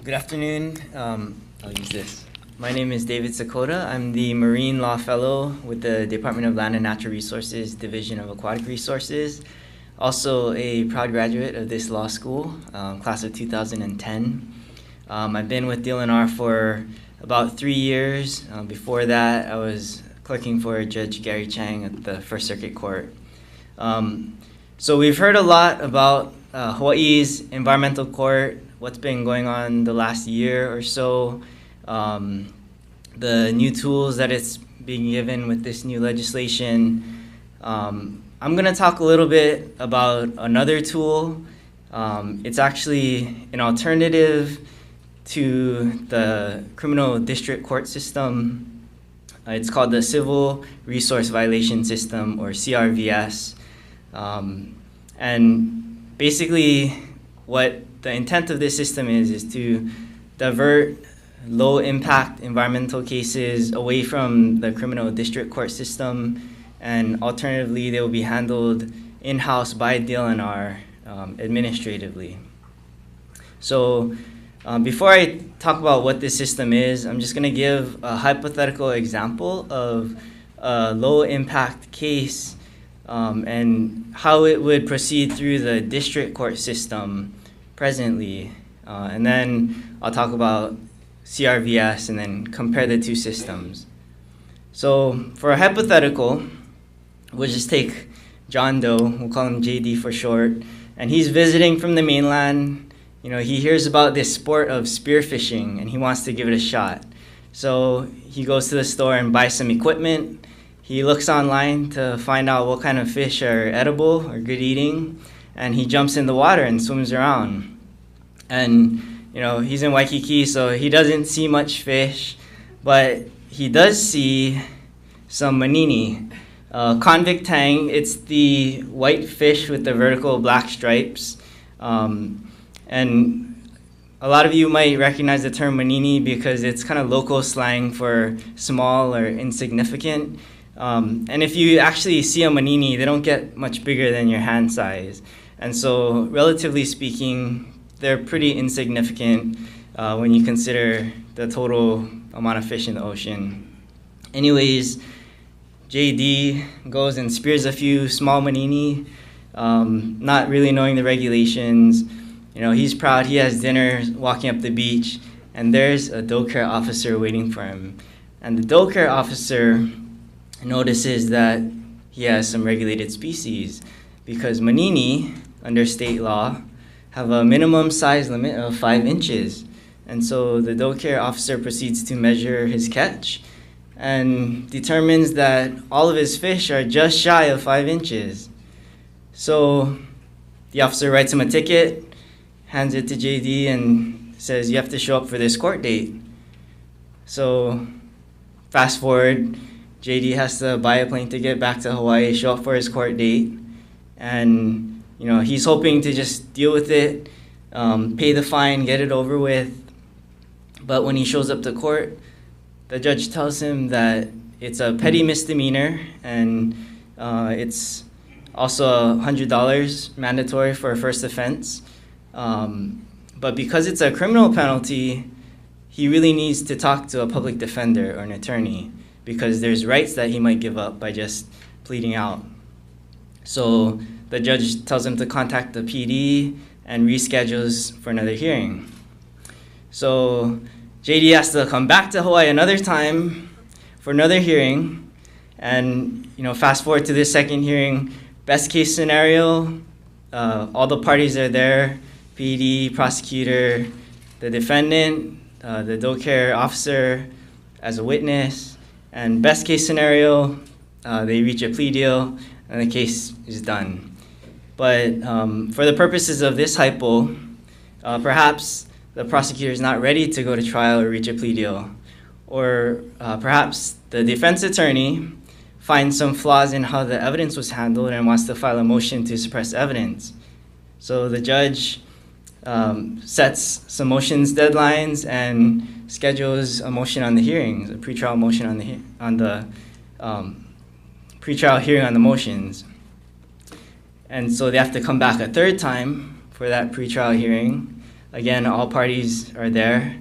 Good afternoon. I'll use this. My name is David Sakoda. I'm the Marine Law Fellow with the Department of Land and Natural Resources, Division of Aquatic Resources. Also a proud graduate of this law school, class of 2010. I've been with DAR for about 3 years. Before that, I was clerking for Judge Gary Chang at the First Circuit Court. So we've heard a lot about Hawaii's environmental court, what's been going on the last year or so, the new tools that it's being given with this new legislation. I'm going to talk a little bit about another tool. It's actually an alternative to the criminal district court system. It's called the Civil Resource Violation System, or CRVS. And basically what the intent of this system is to divert low-impact environmental cases away from the criminal district court system, and alternatively, they will be handled in-house by DLNR administratively. So before I talk about what this system is, I'm just going to give a hypothetical example of a low-impact case and how it would proceed through the district court system presently, and then I'll talk about CRVS and then compare the two systems. So for a hypothetical, we'll just take John Doe, we'll call him JD for short, and he's visiting from the mainland. You know, he hears about this sport of spearfishing and he wants to give it a shot. So he goes to the store and buys some equipment. He looks online to find out what kind of fish are edible or good eating, and he jumps in the water and swims around. And you know, he's in Waikiki, so he doesn't see much fish, but he does see some manini. Convict tang, it's the white fish with the vertical black stripes. And a lot of you might recognize the term manini because it's kind of local slang for small or insignificant. And if you actually see a manini, they don't get much bigger than your hand size. And so, relatively speaking, they're pretty insignificant when you consider the total amount of fish in the ocean. Anyways, JD goes and spears a few small manini, not really knowing the regulations. You know, he's proud, he has dinner, walking up the beach, and there's a DOCARE officer waiting for him. And the DOCARE officer notices that he has some regulated species, because manini, under state law, have a minimum size limit of 5 inches. And so the DOCARE officer proceeds to measure his catch and determines that all of his fish are just shy of 5 inches. So the officer writes him a ticket, hands it to JD, and says, you have to show up for this court date. So fast forward, JD has to buy a plane ticket back to Hawaii, show up for his court date, and you know, he's hoping to just deal with it, pay the fine, get it over with. But when he shows up to court, the judge tells him that it's a petty misdemeanor, and it's also $100 mandatory for a first offense. But because it's a criminal penalty, he really needs to talk to a public defender or an attorney, because there's rights that he might give up by just pleading out. So the judge tells him to contact the PD and reschedules for another hearing. So JD has to come back to Hawaii another time for another hearing. And you know, fast forward to this second hearing, best case scenario, all the parties are there, PD, prosecutor, the defendant, the DOCARE officer as a witness, and best case scenario, they reach a plea deal and the case is done. But for the purposes of this hypo, perhaps the prosecutor is not ready to go to trial or reach a plea deal. Or perhaps the defense attorney finds some flaws in how the evidence was handled and wants to file a motion to suppress evidence. So the judge sets some motions deadlines and schedules a motion on the hearings, a pretrial motion on the pretrial hearing on the motions. And so they have to come back a third time for that pretrial hearing. Again, all parties are there.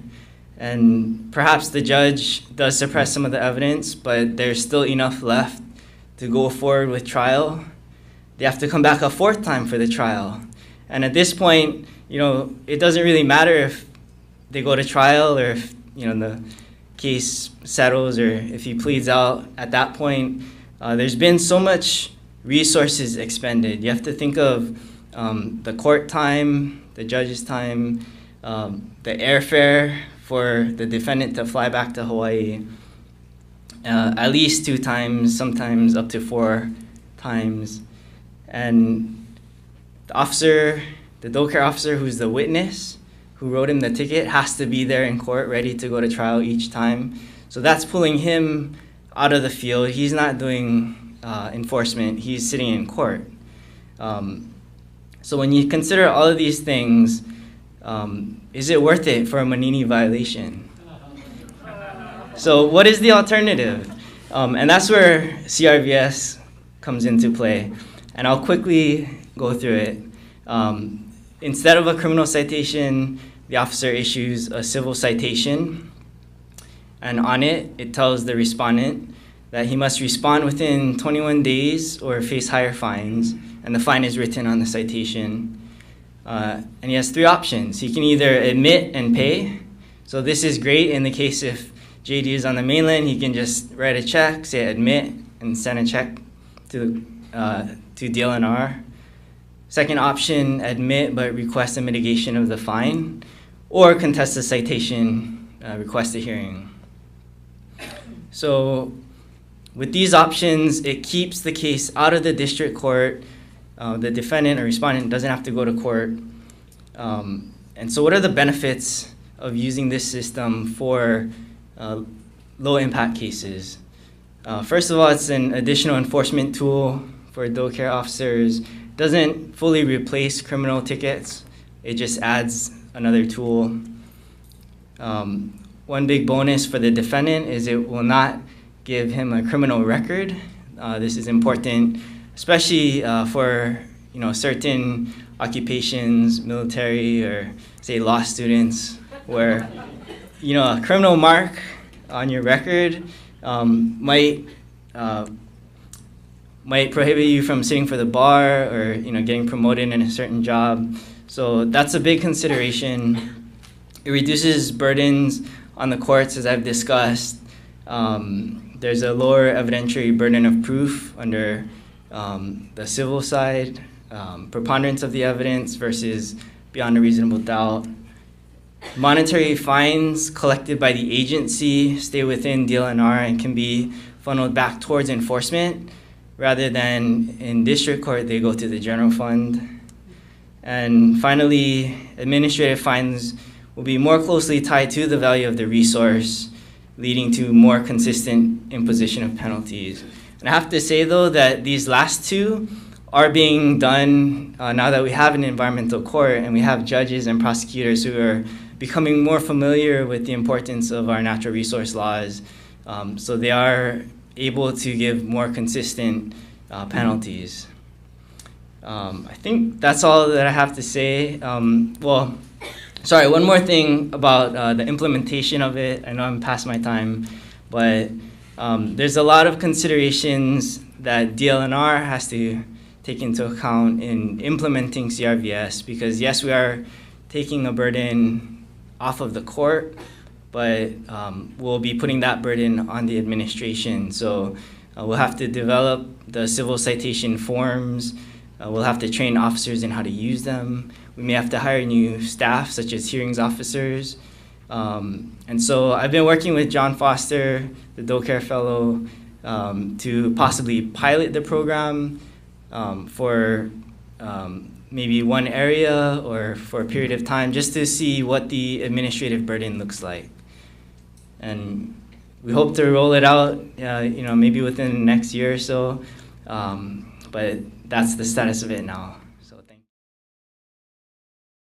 And perhaps the judge does suppress some of the evidence, but there's still enough left to go forward with trial. They have to come back a fourth time for the trial. And at this point, it doesn't really matter if they go to trial or if, the case settles or if he pleads out. At that point, there's been so much resources expended. You have to think of the court time, the judge's time, the airfare for the defendant to fly back to Hawaii at least 2 times, sometimes up to 4 times. And the DAR officer who's the witness, who wrote him the ticket, has to be there in court ready to go to trial each time. So that's pulling him out of the field. He's not doing enforcement. He's sitting in court. So when you consider all of these things, is it worth it for a Manini violation? So what is the alternative? And that's where CRVS comes into play. And I'll quickly go through it. Instead of a criminal citation, the officer issues a civil citation. And on it, it tells the respondent that he must respond within 21 days or face higher fines. And the fine is written on the citation. And he has 3 options. He can either admit and pay. So this is great in the case if JD is on the mainland, he can just write a check, say admit, and send a check to DLNR. Second option, admit but request a mitigation of the fine, or contest the citation, request a hearing. So with these options, it keeps the case out of the district court. The defendant or respondent doesn't have to go to court. And so what are the benefits of using this system for low impact cases? First of all, it's an additional enforcement tool for DAR officers. Doesn't fully replace criminal tickets. It just adds another tool. One big bonus for the defendant is it will not give him a criminal record. This is important, especially for certain occupations, military or say law students, where a criminal mark on your record might prohibit you from sitting for the bar or getting promoted in a certain job. So that's a big consideration. It reduces burdens on the courts, as I've discussed. There's a lower evidentiary burden of proof under the civil side, preponderance of the evidence versus beyond a reasonable doubt. Monetary fines collected by the agency stay within DLNR and can be funneled back towards enforcement, rather than in district court, they go to the general fund. And finally, administrative fines will be more closely tied to the value of the resource, leading to more consistent imposition of penalties. And I have to say, though, that these last 2 are being done now that we have an environmental court and we have judges and prosecutors who are becoming more familiar with the importance of our natural resource laws. So they are able to give more consistent penalties. I think that's all that I have to say. One more thing about the implementation of it. I know I'm past my time, but there's a lot of considerations that DLNR has to take into account in implementing CRVS, because yes, we are taking a burden off of the court, but we'll be putting that burden on the administration. So we'll have to develop the civil citation forms. We'll have to train officers in how to use them. We may have to hire new staff, such as hearings officers. And so I've been working with John Foster, the DAR fellow, to possibly pilot the program for maybe one area or for a period of time, just to see what the administrative burden looks like. And we hope to roll it out, maybe within the next year or so. But that's the status of it now.